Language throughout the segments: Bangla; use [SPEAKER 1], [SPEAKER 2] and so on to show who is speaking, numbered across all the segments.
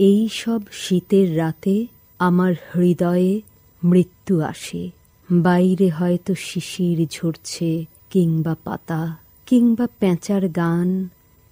[SPEAKER 1] এই সব শীতের রাতে আমার হৃদয়ে মৃত্যু আসে। বাইরে হয়তো শিশির ঝরছে, কিংবা পাতা, কিংবা পেঁচার গান,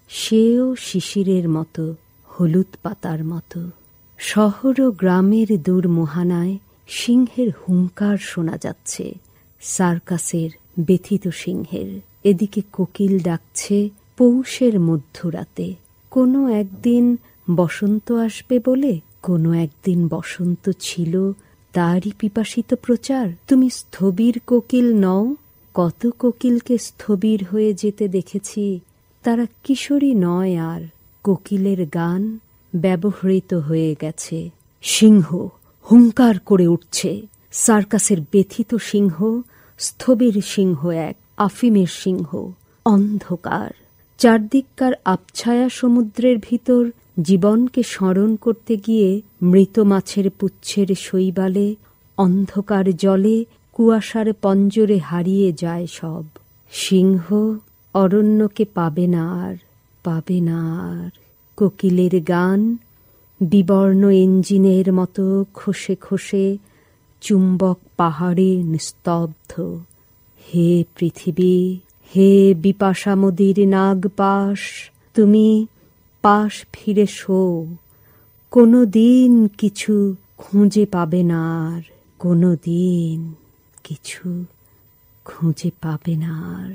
[SPEAKER 1] সেও শিশিরের মতো, হলুদ পাতার মতো। শহর ও গ্রামের দূর মোহানায় সিংহের হুঙ্কার শোনা যাচ্ছে, সার্কাসের ব্যথিত সিংহের। এদিকে কোকিল ডাকছে পৌষের মধ্যরাতে। কোনো একদিন বসন্ত আসবে বলে, কোনো একদিন বসন্ত ছিল তারই পিপাসিত প্রচার। তুমি স্থবির কোকিল নও? কত কোকিলকে স্থবির হয়ে যেতে দেখেছি, তারা কিশোরী নয় আর। কোকিলের গান ব্যবহৃত হয়ে গেছে। সিংহ হুঙ্কার করে উঠছে, সার্কাসের ব্যথিত সিংহ, স্থবির সিংহ, এক আফিমের সিংহ। অন্ধকার, চারদিককার আবছায়া সমুদ্রের ভিতর জীবনকে স্মরণ করতে গিয়ে মৃত মাছের পুচ্ছের শৈবালে, অন্ধকার জলে, কুয়াশার পঞ্জরে হারিয়ে যায় সব। সিংহ অরণ্যকে পাবে না আর, পাবে না আর। কোকিলের গান বিবর্ণ ইঞ্জিনের মতো খসে খসে চুম্বক পাহাড়ে নিস্তব্ধ। হে পৃথিবী, হে বিপাশামদির নাগপাশ, তুমি পাশ ফিরে শো। কোনো দিন কিছু খুঁজে পাবে না আর, কোনো দিন কিছু খুঁজে পাবে না আর।